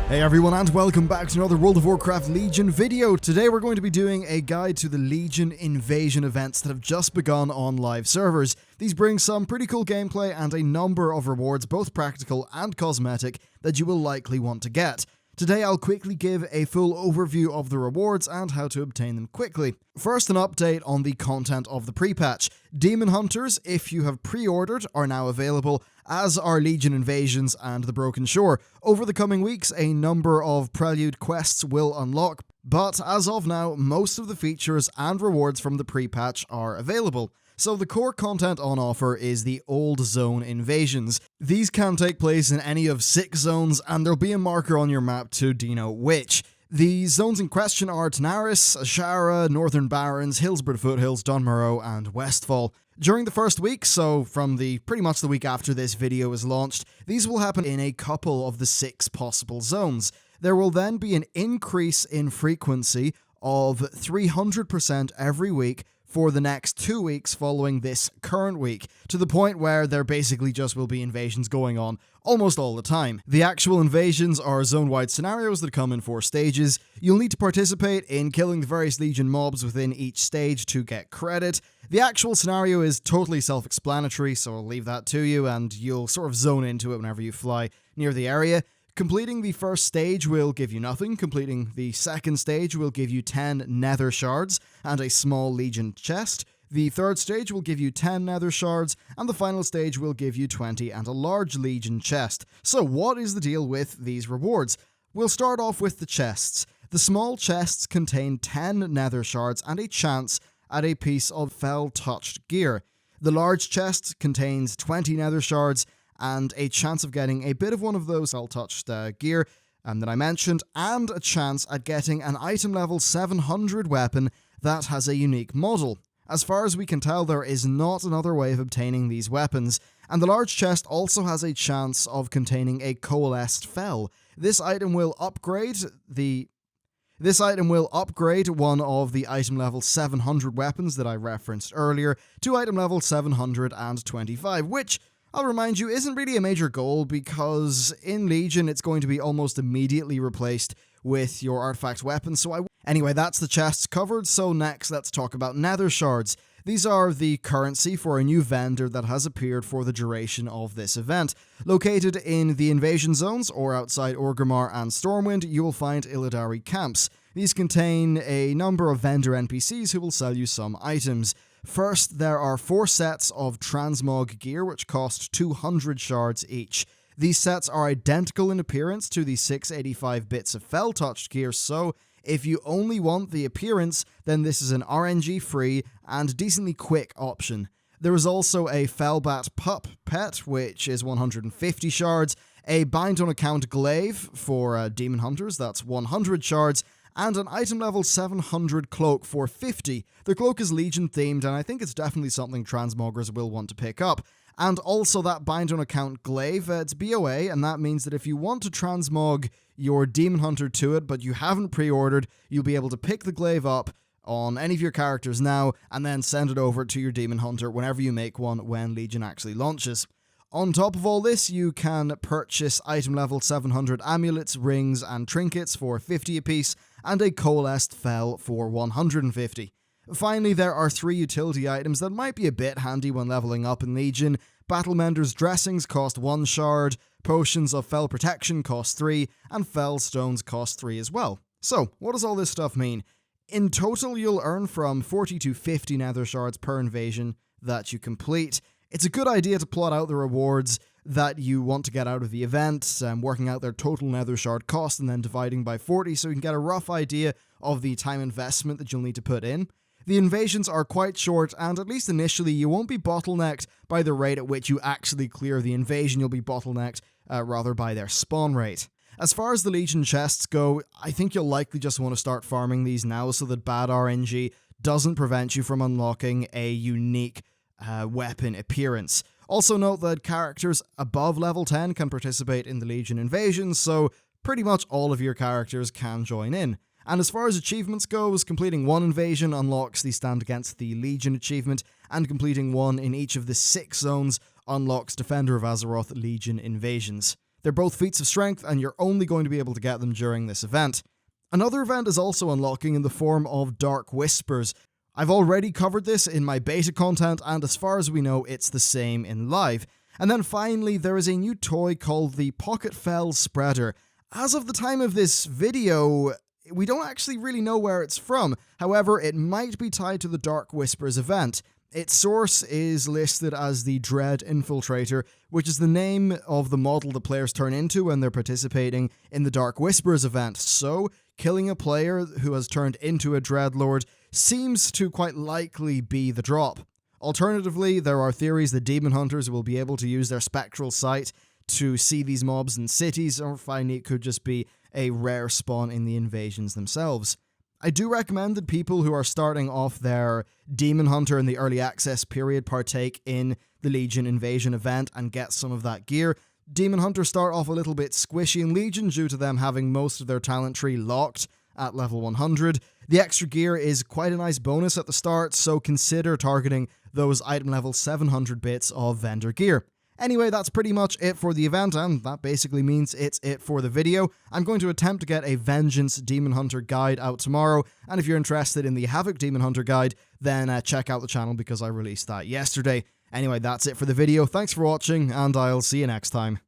Hey everyone, and welcome back to another World of Warcraft Legion video. Today we're going to be doing a guide to the Legion invasion events that have just begun on live servers. These bring some pretty cool gameplay and a number of rewards, both practical and cosmetic, that you will likely want to get. Today I'll quickly give a full overview of the rewards and how to obtain them quickly. First, an update on the content of the pre-patch. Demon Hunters, if you have pre-ordered, are now available, as are Legion Invasions and the Broken Shore. Over the coming weeks, a number of Prelude quests will unlock, but as of now, most of the features and rewards from the pre-patch are available. So the core content on offer is the Old Zone Invasions. These can take place in any of 6 zones, and there'll be a marker on your map to denote which. The zones in question are Tanaris, Azshara, Northern Barrens, Hillsborough Foothills, Dunmorrow, and Westfall. During the first week, so from pretty much the week after this video is launched, these will happen in a couple of the 6 possible zones. There will then be an increase in frequency of 300% every week for the next 2 weeks following this current week, to the point where there basically just will be invasions going on almost all the time. The actual invasions are zone-wide scenarios that come in 4 stages. You'll need to participate in killing the various Legion mobs within each stage to get credit. The actual scenario is totally self-explanatory, so I'll leave that to you, and you'll sort of zone into it whenever you fly near the area. Completing the first stage will give you nothing. Completing the second stage will give you 10 Nether Shards and a small Legion chest. The third stage will give you 10 Nether Shards, and the final stage will give you 20 and a large Legion chest. So what is the deal with these rewards? We'll start off with the chests. The small chests contain 10 Nether Shards and a chance at a piece of fell-touched gear. The large chest contains 20 Nether Shards and a chance of getting a bit of one of those fell-touched gear that I mentioned, and a chance at getting an item level 700 weapon that has a unique model. As far as we can tell, there is not another way of obtaining these weapons, and the large chest also has a chance of containing a coalesced fell. This item will upgrade one of the item level 700 weapons that I referenced earlier to item level 725, which, I'll remind you, isn't really a major goal, because in Legion it's going to be almost immediately replaced with your artifact weapons, Anyway, that's the chests covered, so next let's talk about Nether Shards. These are the currency for a new vendor that has appeared for the duration of this event. Located in the invasion zones, or outside Orgrimmar and Stormwind, you will find Illidari camps. These contain a number of vendor NPCs who will sell you some items. First, there are 4 sets of transmog gear which cost 200 shards each. These sets are identical in appearance to the 685 bits of fell-touched gear, so if you only want the appearance, then this is an RNG-free and decently quick option. There is also a Fellbat Pup pet, which is 150 shards, a Bind on Account Glaive for Demon Hunters, that's 100 shards, and an item level 700 cloak for 50. The cloak is Legion themed, and I think it's definitely something transmoggers will want to pick up. And also that Bind on Account Glaive, it's BOA, and that means that if you want to transmog your Demon Hunter to it, but you haven't pre-ordered, you'll be able to pick the Glaive up on any of your characters now, and then send it over to your Demon Hunter whenever you make one when Legion actually launches. On top of all this, you can purchase item level 700 amulets, rings, and trinkets for 50 apiece, and a coalesced fell for 150. Finally, there are 3 utility items that might be a bit handy when leveling up in Legion. Battlemender's dressings cost 1 shard, potions of fell protection cost 3, and fell stones cost 3 as well. So, what does all this stuff mean? In total, you'll earn from 40 to 50 Nether Shards per invasion that you complete. It's a good idea to plot out the rewards that you want to get out of the event, working out their total Nether Shard cost and then dividing by 40 so you can get a rough idea of the time investment that you'll need to put in. The invasions are quite short, and at least initially you won't be bottlenecked by the rate at which you actually clear the invasion. You'll be bottlenecked rather by their spawn rate. As far as the Legion chests go, I think you'll likely just want to start farming these now so that bad RNG doesn't prevent you from unlocking a unique weapon appearance. Also note that characters above level 10 can participate in the Legion invasions, so pretty much all of your characters can join in. And as far as achievements goes, completing 1 invasion unlocks the Stand Against the Legion achievement, and completing 1 in each of the 6 zones unlocks Defender of Azeroth Legion invasions. They're both feats of strength, and you're only going to be able to get them during this event. Another event is also unlocking in the form of Dark Whispers. I've already covered this in my beta content, and as far as we know, it's the same in live. And then finally, there is a new toy called the Pocket Fell Spreader. As of the time of this video, we don't actually really know where it's from. However, it might be tied to the Dark Whispers event. Its source is listed as the Dread Infiltrator, which is the name of the model the players turn into when they're participating in the Dark Whispers event. So, killing a player who has turned into a Dreadlord seems to quite likely be the drop. Alternatively, there are theories that demon hunters will be able to use their spectral sight to see these mobs in cities, or finally it could just be a rare spawn in the invasions themselves. I do recommend that people who are starting off their Demon Hunter in the early access period partake in the Legion Invasion event and get some of that gear. Demon Hunters start off a little bit squishy in Legion due to them having most of their talent tree locked at level 100. The extra gear is quite a nice bonus at the start, so consider targeting those item level 700 bits of vendor gear. Anyway, that's pretty much it for the event, and that basically means it's it for the video. I'm going to attempt to get a Vengeance Demon Hunter guide out tomorrow, and if you're interested in the Havoc Demon Hunter guide, then check out the channel because I released that yesterday. Anyway, that's it for the video. Thanks for watching, and I'll see you next time.